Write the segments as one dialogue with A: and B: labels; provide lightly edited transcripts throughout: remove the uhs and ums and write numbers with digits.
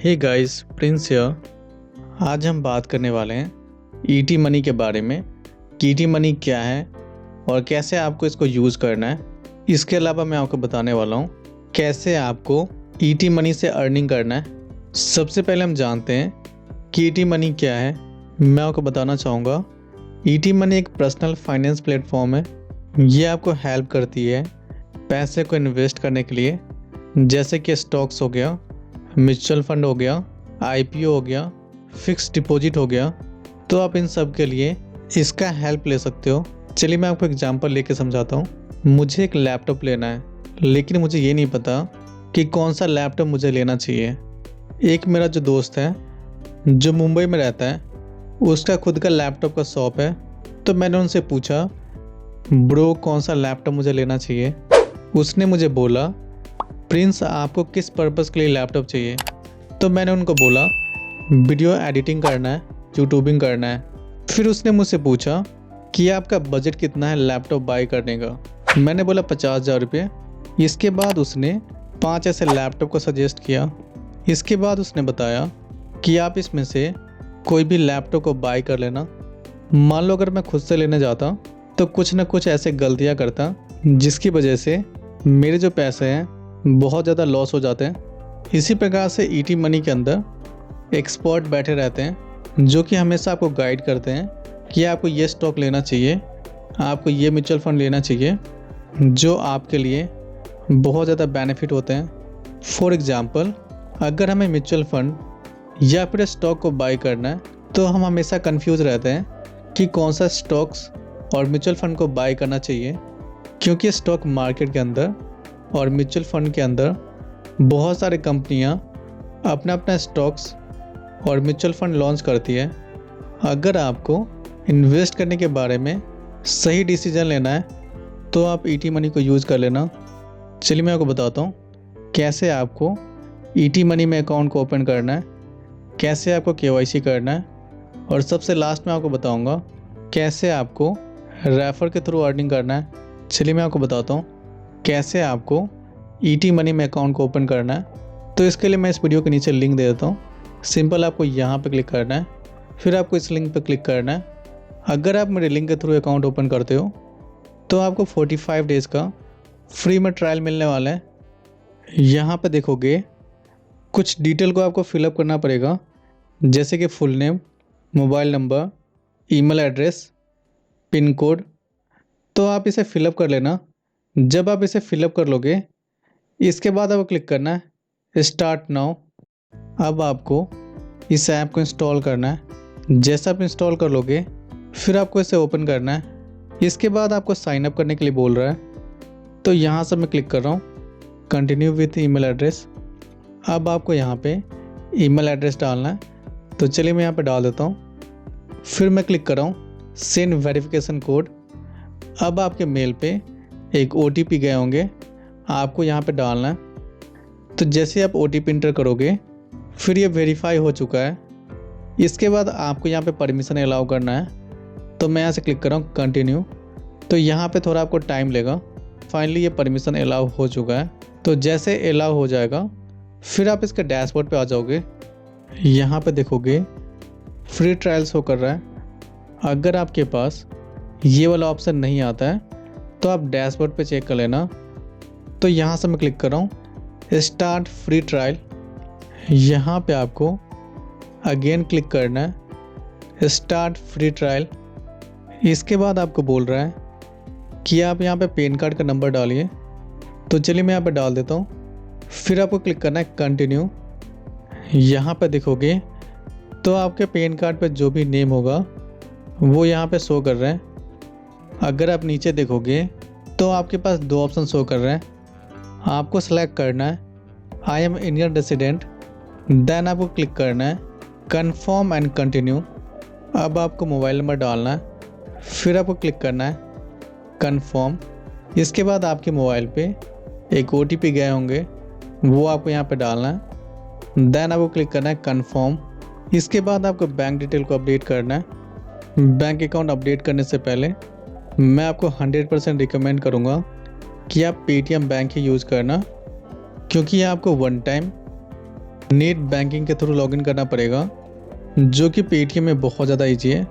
A: Hey guys, Prince here. आज हम बात करने वाले हैं ईटी मनी के बारे में कि ईटी मनी क्या है और कैसे आपको इसको यूज़ करना है। इसके अलावा मैं आपको बताने वाला हूँ कैसे आपको ईटी मनी से अर्निंग करना है। सबसे पहले हम जानते हैं कि ईटी मनी क्या है। मैं आपको बताना चाहूँगा ईटी मनी एक पर्सनल फाइनेंस प्लेटफॉर्म है। ये आपको हेल्प करती है पैसे को इन्वेस्ट करने के लिए, जैसे कि स्टॉक्स हो गया, म्यूचुअल फंड हो गया, आईपीओ हो गया, फिक्स डिपॉजिट हो गया। तो आप इन सब के लिए इसका हेल्प ले सकते हो। चलिए मैं आपको एग्जांपल लेके समझाता हूँ। मुझे एक लैपटॉप लेना है, लेकिन मुझे ये नहीं पता कि कौन सा लैपटॉप मुझे लेना चाहिए। एक मेरा जो दोस्त है जो मुंबई में रहता है, उसका खुद का लैपटॉप का शॉप है। तो मैंने उनसे पूछा, ब्रो कौन सा लैपटॉप मुझे लेना चाहिए। उसने मुझे बोला, प्रिंस आपको किस पर्पज़ के लिए लैपटॉप चाहिए। तो मैंने उनको बोला वीडियो एडिटिंग करना है, यूट्यूबिंग करना है। फिर उसने मुझसे पूछा कि आपका बजट कितना है लैपटॉप बाई करने का। मैंने बोला 50,000 रुपये। इसके बाद उसने 5 ऐसे लैपटॉप को सजेस्ट किया। इसके बाद उसने बताया कि आप इसमें से कोई भी लैपटॉप को बाई कर लेना। मान लो अगर मैं खुद से लेने जाता तो कुछ ना कुछ ऐसे गलतियाँ करता जिसकी वजह से मेरे जो पैसे हैं बहुत ज़्यादा लॉस हो जाते हैं। इसी प्रकार से ईटी मनी के अंदर एक्सपर्ट बैठे रहते हैं जो कि हमेशा आपको गाइड करते हैं कि आपको ये स्टॉक लेना चाहिए, आपको ये म्यूचुअल फंड लेना चाहिए, जो आपके लिए बहुत ज़्यादा बेनिफिट होते हैं। फॉर एग्ज़ाम्पल, अगर हमें म्यूचुअल फंड या फिर स्टॉक को बाई करना है तो हम हमेशा कंफ्यूज रहते हैं कि कौन सा स्टॉक्स और म्यूचुअल फंड को बाई करना चाहिए, क्योंकि स्टॉक मार्केट के अंदर और म्यूचुअल फंड के अंदर बहुत सारी कंपनियां अपना अपना स्टॉक्स और म्यूचुअल फंड लॉन्च करती है। अगर आपको इन्वेस्ट करने के बारे में सही डिसीजन लेना है तो आप ईटी मनी को यूज़ कर लेना। चलिए मैं आपको बताता हूँ कैसे आपको ईटी मनी में अकाउंट को ओपन करना है, कैसे आपको केवाईसी करना है, और सबसे लास्ट में आपको बताऊँगा कैसे आपको रेफर के थ्रू अर्निंग करना है। चलिए मैं आपको बताता हूँ कैसे आपको ईटी मनी में अकाउंट को ओपन करना है। तो इसके लिए मैं इस वीडियो के नीचे लिंक दे देता हूँ। सिंपल आपको यहाँ पे क्लिक करना है, फिर आपको इस लिंक पे क्लिक करना है। अगर आप मेरे लिंक के थ्रू अकाउंट ओपन करते हो तो आपको 45 डेज़ का फ्री में ट्रायल मिलने वाला है। यहाँ पे देखोगे कुछ डिटेल को आपको फिलअप करना पड़ेगा, जैसे कि full name, mobile number, email address, pin code. तो आप इसे फिलअप कर लेना। जब आप इसे फिलअप कर लोगे, इसके बाद आपको क्लिक करना है स्टार्ट नाउ। अब आपको इस ऐप को इंस्टॉल करना है। जैसा आप इंस्टॉल कर लोगे, फिर आपको इसे ओपन करना है। इसके बाद आपको साइन अप करने के लिए बोल रहा है, तो यहाँ से मैं क्लिक कर रहा हूँ कंटिन्यू विथ ईमेल एड्रेस। अब आपको यहाँ पे ईमेल एड्रेस डालना है, तो चलिए मैं यहाँ पे डाल देता हूँ। फिर मैं क्लिक कर रहा हूँ सेंड वेरिफिकेशन कोड। अब आपके मेल पे एक OTP गए होंगे, आपको यहाँ पे डालना है। तो जैसे आप OTP इंटर करोगे, फिर ये वेरीफाई हो चुका है। इसके बाद आपको यहाँ पे परमिशन अलाउ करना है, तो मैं यहाँ से क्लिक कर रहा हूँ कंटिन्यू। तो यहाँ पे थोड़ा आपको टाइम लेगा। फाइनली ये परमिशन अलाउ हो चुका है। तो जैसे अलाउ हो जाएगा, फिर आप इसके डैशबोर्ड पे आ जाओगे। यहाँ पे देखोगे फ्री ट्रायल शो कर रहा है। अगर आपके पास ये वाला ऑप्शन नहीं आता है तो आप डैशबोर्ड पे चेक कर लेना। तो यहाँ से मैं क्लिक कर रहा हूँ स्टार्ट फ्री ट्रायल। यहाँ पे आपको अगेन क्लिक करना है स्टार्ट फ्री ट्रायल। इसके बाद आपको बोल रहा है कि आप यहाँ पे पैन कार्ड का नंबर डालिए। तो चलिए मैं यहाँ पे डाल देता हूँ। फिर आपको क्लिक करना है कंटिन्यू। यहाँ पे देखोगे तो आपके पैन कार्ड पे जो भी नेम होगा वो यहाँ पे शो कर रहे हैं। अगर आप नीचे देखोगे तो आपके पास 2 ऑप्शन शो कर रहे हैं। आपको सेलेक्ट करना है I am Indian resident, then आपको क्लिक करना है कन्फर्म एंड कंटिन्यू। अब आपको मोबाइल नंबर डालना है, फिर आपको क्लिक करना है कन्फर्म। इसके बाद आपके मोबाइल पे एक OTP गए होंगे, वो आपको यहाँ पे डालना है, देन आपको क्लिक करना है कन्फर्म। इसके बाद आपको बैंक डिटेल को अपडेट करना है। बैंक अकाउंट अपडेट करने से पहले मैं आपको 100% रिकमेंड करूँगा कि आप पेटीएम बैंक ही यूज़ करना, क्योंकि ये आपको 1 टाइम नेट बैंकिंग के थ्रू लॉगिन करना पड़ेगा, जो कि पेटीएम में बहुत ज़्यादा ईजी है।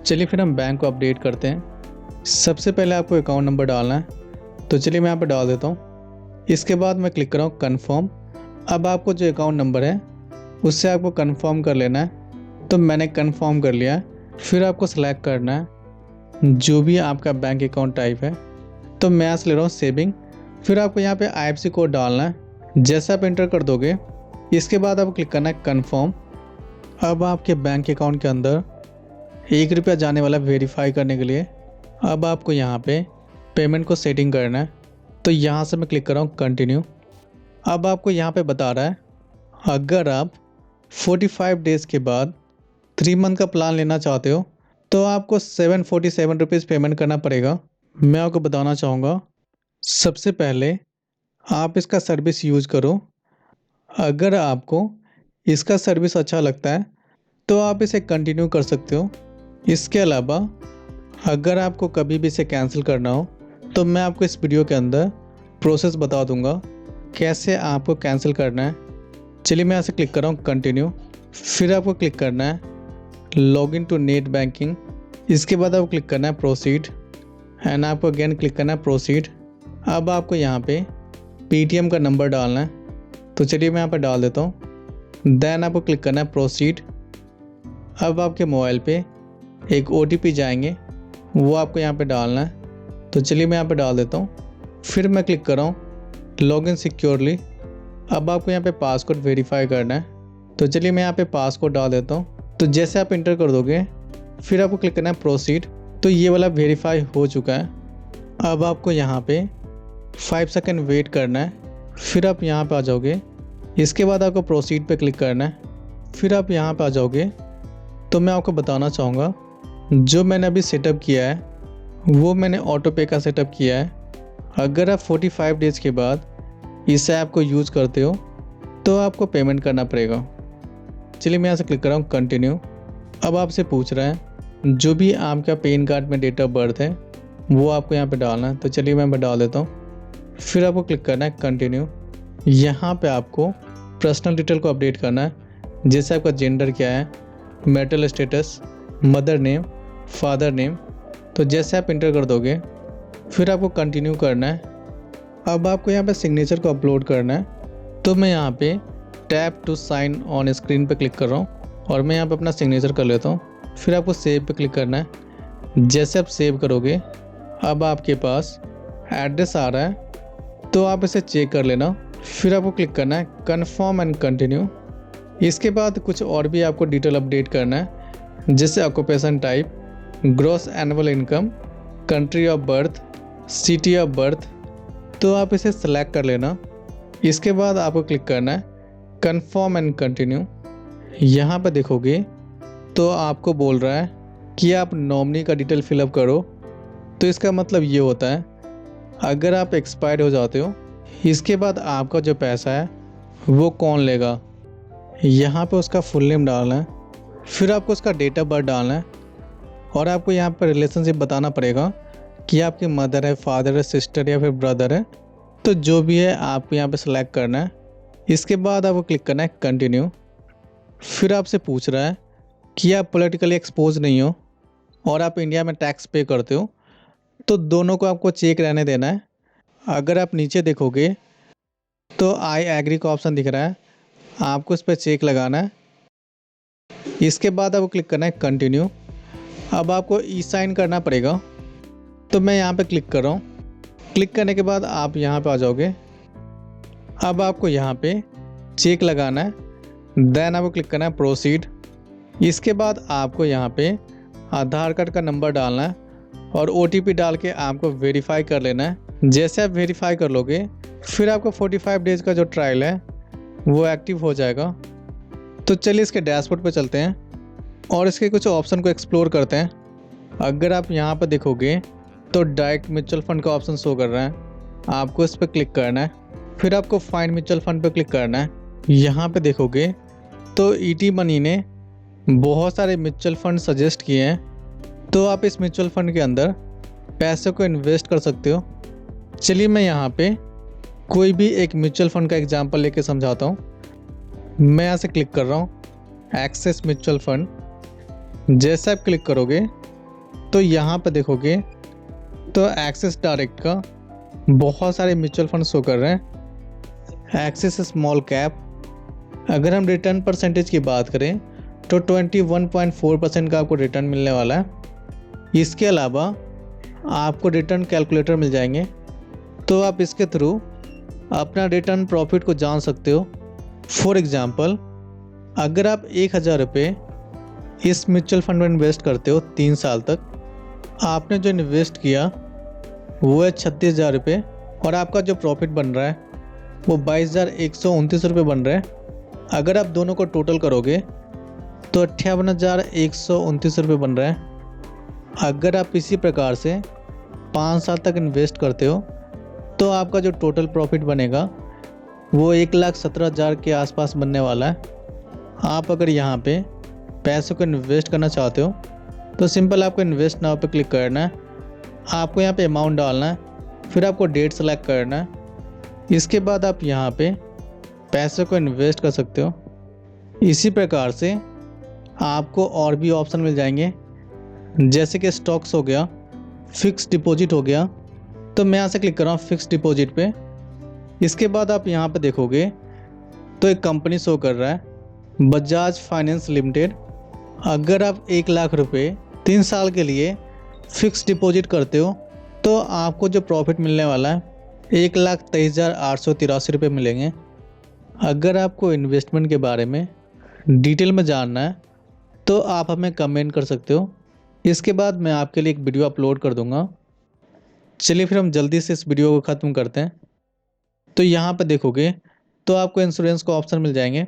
A: चलिए फिर हम बैंक को अपडेट करते हैं। सबसे पहले आपको अकाउंट नंबर डालना है, तो चलिए मैं यहाँ पर डाल देता हूँ। इसके बाद मैं क्लिक कर रहा हूँ कन्फर्म। अब आपको जो अकाउंट नंबर है उससे आपको कन्फर्म कर लेना है, तो मैंने कन्फर्म कर लिया है। फिर आपको सेलेक्ट करना है जो भी आपका बैंक अकाउंट टाइप है, तो मैं यहाँ से ले रहा हूँ सेविंग। फिर आपको यहाँ पे IFSC कोड डालना है। जैसे आप एंटर कर दोगे, इसके बाद आपको क्लिक करना है कन्फर्म। अब आपके बैंक अकाउंट के अंदर ₹1 जाने वाला वेरीफाई करने के लिए अब आपको यहाँ पे पेमेंट को सेटिंग करना है, तो यहाँ से मैं क्लिक कर रहा हूँ कंटिन्यू। अब आपको यहाँ पे बता रहा है अगर आप 45 डेज़ के बाद 3 मंथ का प्लान लेना चाहते हो तो आपको ₹747 पेमेंट करना पड़ेगा। मैं आपको बताना चाहूँगा, सबसे पहले आप इसका सर्विस यूज़ करो। अगर आपको इसका सर्विस अच्छा लगता है तो आप इसे कंटिन्यू कर सकते हो। इसके अलावा अगर आपको कभी भी इसे कैंसिल करना हो तो मैं आपको इस वीडियो के अंदर प्रोसेस बता दूंगा कैसे आपको कैंसिल करना है। चलिए मैं यहाँ से क्लिक कर रहा हूँ कंटिन्यू। फिर आपको क्लिक करना है लॉगिन टू नेट बैंकिंग। इसके बाद आपको क्लिक करना है प्रोसीड एंड आपको अगेन क्लिक करना है प्रोसीड। अब आपको यहाँ पे पेटीएम का नंबर डालना है, तो चलिए मैं यहाँ पर डाल देता हूँ। देन आपको क्लिक करना है प्रोसीड। अब आपके मोबाइल पे एक OTP जाएंगे, वो आपको यहाँ पे डालना है, तो चलिए मैं यहाँ पे डाल देता हूँ। फिर मैं क्लिक कर रहा हूँ लॉगिन सिक्योरली। अब आपको यहाँ पे पासवर्ड वेरीफाई करना है, तो चलिए मैं यहाँ पे पासवर्ड डाल देता हूँ। तो जैसे आप इंटर कर दोगे, फिर आपको क्लिक करना है प्रोसीड। तो ये वाला वेरीफाई हो चुका है। अब आपको यहाँ पे 5 सेकंड वेट करना है, फिर आप यहाँ पे आ जाओगे। इसके बाद आपको प्रोसीड पे क्लिक करना है, फिर आप यहाँ पे आ जाओगे। तो मैं आपको बताना चाहूँगा, जो मैंने अभी सेटअप किया है वो मैंने ऑटो पे का सेटअप किया है। अगर आप 45 डेज़ के बाद इस ऐप को यूज़ करते हो तो आपको पेमेंट करना पड़ेगा। चलिए मैं यहाँ से क्लिक कर रहा हूँ कंटिन्यू। अब आपसे पूछ रहा है जो भी आपका पैन कार्ड में डेट ऑफ बर्थ है वो आपको यहाँ पे डालना है, तो चलिए मैं डाल देता हूँ। फिर आपको क्लिक करना है कंटिन्यू। यहाँ पे आपको पर्सनल डिटेल को अपडेट करना है, जैसे आपका जेंडर क्या है, marital status, mother name, father name. तो जैसे आप इंटर कर दोगे, फिर आपको कंटिन्यू करना है। अब आपको यहाँ पे सिग्नेचर को अपलोड करना है, तो मैं यहाँ पे tap to sign on screen पे क्लिक कर रहा हूँ और मैं यहाँ पे अपना सिग्नेचर कर लेता हूँ। फिर आपको सेव पे क्लिक करना है। जैसे आप सेव करोगे, अब आपके पास एड्रेस आ रहा है, तो आप इसे चेक कर लेना। फिर आपको क्लिक करना है कन्फर्म एंड कंटिन्यू। इसके बाद कुछ और भी आपको डिटेल अपडेट करना है, जैसे occupation type, gross annual income, country of birth, city of birth. तो आप इसे सेलेक्ट कर लेना। इसके बाद आपको क्लिक करना है कन्फर्म एंड कंटिन्यू। यहाँ पर देखोगे तो आपको बोल रहा है कि आप नॉमिनी का डिटेल फिलअप करो। तो इसका मतलब ये होता है अगर आप एक्सपायर हो जाते हो, इसके बाद आपका जो पैसा है वो कौन लेगा। यहाँ पे उसका फुल नेम डालना है, फिर आपको उसका डेट ऑफ बर्थ डालना है और आपको यहाँ पर रिलेशनशिप बताना पड़ेगा कि आपकी मदर है, फादर है, सिस्टर या फिर ब्रदर है। तो जो भी है आपको यहाँ पे सेलेक्ट करना है। इसके बाद आपको क्लिक करना है कंटिन्यू। फिर आपसे पूछ रहा है कि आप पॉलिटिकली एक्सपोज नहीं हो और आप इंडिया में टैक्स पे करते हो, तो दोनों को आपको चेक रहने देना है। अगर आप नीचे देखोगे तो आई एग्री का ऑप्शन दिख रहा है, आपको इस पर चेक लगाना है। इसके बाद आपको क्लिक करना है कंटिन्यू। अब आपको ई साइन करना पड़ेगा, तो मैं यहाँ पे क्लिक कर रहा हूँ। क्लिक करने के बाद आप यहाँ पे आ जाओगे। अब आपको यहाँ पे चेक लगाना है, देन आपको क्लिक करना है प्रोसीड। इसके बाद आपको यहाँ पे आधार कार्ड का नंबर डालना है और OTP डाल के आपको वेरीफाई कर लेना है। जैसे आप वेरीफाई कर लोगे, फिर आपको 45 डेज़ का जो ट्रायल है वो एक्टिव हो जाएगा। तो चलिए इसके डैशबोर्ड पे चलते हैं और इसके कुछ ऑप्शन को एक्सप्लोर करते हैं। अगर आप यहाँ पर देखोगे तो डायरेक्ट म्यूचुअल फंड का ऑप्शन शो कर रहा है, आपको इस पर क्लिक करना है। फिर आपको फाइंड म्यूचुअल फंड पर क्लिक करना है। यहाँ पे देखोगे तो ET मनी ने बहुत सारे म्यूचुअल फंड सजेस्ट किए हैं, तो आप इस म्यूचुअल फंड के अंदर पैसे को इन्वेस्ट कर सकते हो। चलिए मैं यहाँ पे कोई भी एक म्यूचुअल फंड का एग्जांपल लेके समझाता हूँ। मैं यहाँ से क्लिक कर रहा हूँ एक्सेस म्यूचुअल फंड। जैसे आप क्लिक करोगे तो यहाँ पे देखोगे तो एक्सिस डायरेक्ट का बहुत सारे म्यूचुअल फंड शो कर रहे हैं। एक्सिस स्मॉल कैप, अगर हम रिटर्न परसेंटेज की बात करें तो 21.4% का आपको रिटर्न मिलने वाला है। इसके अलावा आपको रिटर्न कैलकुलेटर मिल जाएंगे, तो आप इसके थ्रू अपना रिटर्न प्रॉफिट को जान सकते हो। फॉर एग्ज़ाम्पल, अगर आप 1000 रुपये इस म्यूचुअल फंड में इन्वेस्ट करते हो 3 साल तक, आपने जो इन्वेस्ट किया वो है 36,000 रुपये और आपका जो प्रॉफिट बन रहा है वो 22,129 रुपये बन रहा है। अगर आप दोनों को टोटल करोगे तो 58,129 रुपये बन रहा है। अगर आप इसी प्रकार से 5 साल तक इन्वेस्ट करते हो तो आपका जो टोटल प्रॉफिट बनेगा वो 1,17,000 के आसपास बनने वाला है। आप अगर यहाँ पे पैसों को इन्वेस्ट करना चाहते हो तो सिंपल आपको इन्वेस्ट नाउ पे क्लिक करना है। आपको यहाँ पे अमाउंट डालना है, फिर आपको डेट सेलेक्ट करना है। इसके बाद आप यहाँ पे पैसों को इन्वेस्ट कर सकते हो। इसी प्रकार से आपको और भी ऑप्शन मिल जाएंगे, जैसे कि स्टॉक्स हो गया, फिक्स डिपॉजिट हो गया। तो मैं यहाँ से क्लिक कर रहा हूँ फिक्स डिपॉजिट पे। इसके बाद आप यहाँ पे देखोगे तो एक कंपनी शो कर रहा है बजाज फाइनेंस लिमिटेड। अगर आप 1 लाख रुपए 3 साल के लिए फिक्स डिपॉजिट करते हो तो आपको जो प्रॉफिट मिलने वाला है 1,23,883 रुपये मिलेंगे। अगर आपको इन्वेस्टमेंट के बारे में डिटेल में जानना है तो आप हमें कमेंट कर सकते हो। इसके बाद मैं आपके लिए एक वीडियो अपलोड कर दूंगा। चलिए फिर हम जल्दी से इस वीडियो को ख़त्म करते हैं। तो यहाँ पर देखोगे तो आपको इंश्योरेंस का ऑप्शन मिल जाएंगे।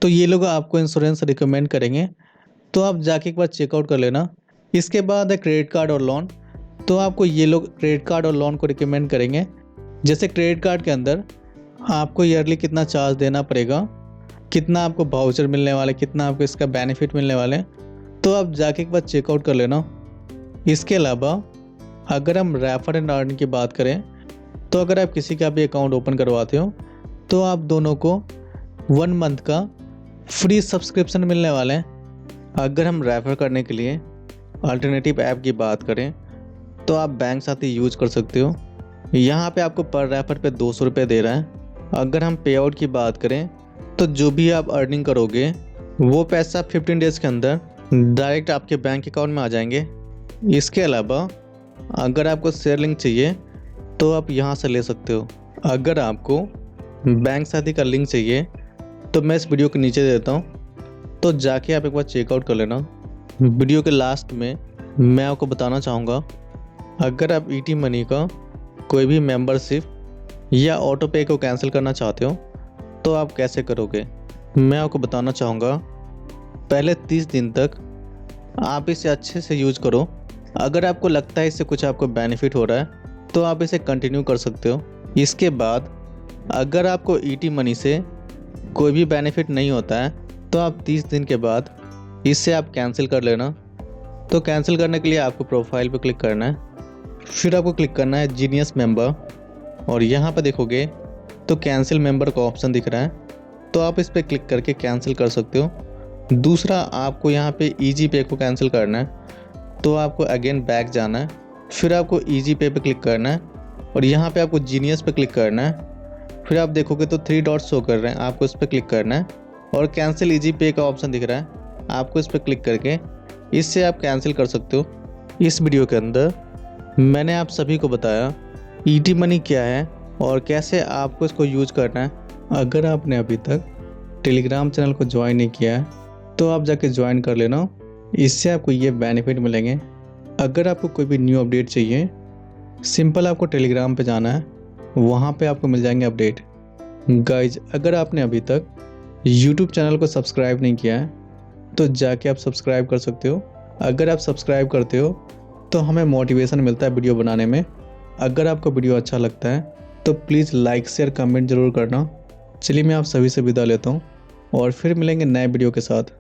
A: तो ये लोग आपको इंश्योरेंस रिकमेंड करेंगे, तो आप जाके एक बार चेकआउट कर लेना। इसके बाद है क्रेडिट कार्ड और लोन। तो आपको ये लोग क्रेडिट कार्ड और लोन को रिकमेंड करेंगे। जैसे क्रेडिट कार्ड के अंदर आपको ईयरली कितना चार्ज देना पड़ेगा, कितना आपको वाउचर मिलने वाले, कितना आपको इसका बेनिफिट मिलने वाले, तो आप जाके एक बार चेकआउट कर लेना। इसके अलावा अगर हम रेफर एंड अर्न की बात करें तो अगर आप किसी का भी अकाउंट ओपन करवाते हो तो आप दोनों को 1 मंथ का फ्री सब्सक्रिप्शन मिलने वाले हैं। अगर हम रेफ़र करने के लिए अल्टरनेटिव ऐप की बात करें तो आप बैंक साथी यूज कर सकते हो। यहाँ पे आपको पर रेफर पे 200 रुपये दे रहा है। अगर हम पे आउट की बात करें तो जो भी आप अर्निंग करोगे वो पैसा 15 डेज़ के अंदर डायरेक्ट आपके बैंक अकाउंट में आ जाएंगे। इसके अलावा अगर आपको शेयर लिंक चाहिए तो आप यहाँ से ले सकते हो। अगर आपको बैंक साथी का लिंक चाहिए तो मैं इस वीडियो के नीचे देता हूँ, तो जाके आप एक बार चेकआउट कर लेना। वीडियो के लास्ट में मैं आपको बताना चाहूँगा, अगर आप ईटी मनी का कोई भी मेंबरशिप या ऑटो पे को कैंसिल करना चाहते हो तो आप कैसे करोगे, मैं आपको बताना चाहूँगा। पहले 30 दिन तक आप इसे अच्छे से यूज करो। अगर आपको लगता है इससे कुछ आपको बेनिफिट हो रहा है तो आप इसे कंटिन्यू कर सकते हो। इसके बाद अगर आपको ईटी मनी से कोई भी बेनिफिट नहीं होता है तो आप 30 दिन के बाद इससे आप कैंसिल कर लेना। तो कैंसिल करने के लिए आपको प्रोफाइल पर क्लिक करना है, फिर आपको क्लिक करना है जीनियस मेंबर और यहाँ पर देखोगे तो कैंसिल मेंबर का ऑप्शन दिख रहा है, तो आप इस पर क्लिक करके कैंसिल कर सकते हो। दूसरा, आपको यहाँ पे ईजी पे को कैंसिल करना है तो आपको अगेन बैक जाना है, फिर आपको ईजी पे क्लिक करना है और यहाँ पे आपको जीनियस पे क्लिक करना है। फिर आप देखोगे तो 3 डॉट्स शो कर रहे हैं, आपको इस पर क्लिक करना है और कैंसिल ईजी पे का ऑप्शन दिख रहा है, आपको इस पर क्लिक करके इससे आप कैंसिल कर सकते हो। इस वीडियो के अंदर मैंने आप सभी को बताया ईटी मनी क्या है और कैसे आपको इसको यूज करना है। अगर आपने अभी तक टेलीग्राम चैनल को ज्वाइन नहीं किया है तो आप जाके ज्वाइन कर लेना, इससे आपको ये बेनिफिट मिलेंगे। अगर आपको कोई भी न्यू अपडेट चाहिए, सिंपल आपको टेलीग्राम पे जाना है, वहाँ पे आपको मिल जाएंगे अपडेट। गाइज, अगर आपने अभी तक यूट्यूब चैनल को सब्सक्राइब नहीं किया है तो जाके आप सब्सक्राइब कर सकते हो। अगर आप सब्सक्राइब करते हो तो हमें मोटिवेशन मिलता है वीडियो बनाने में। अगर आपको वीडियो अच्छा लगता है तो प्लीज़ लाइक शेयर कमेंट ज़रूर करना। चलिए मैं आप सभी से विदा लेता हूँ और फिर मिलेंगे नए वीडियो के साथ।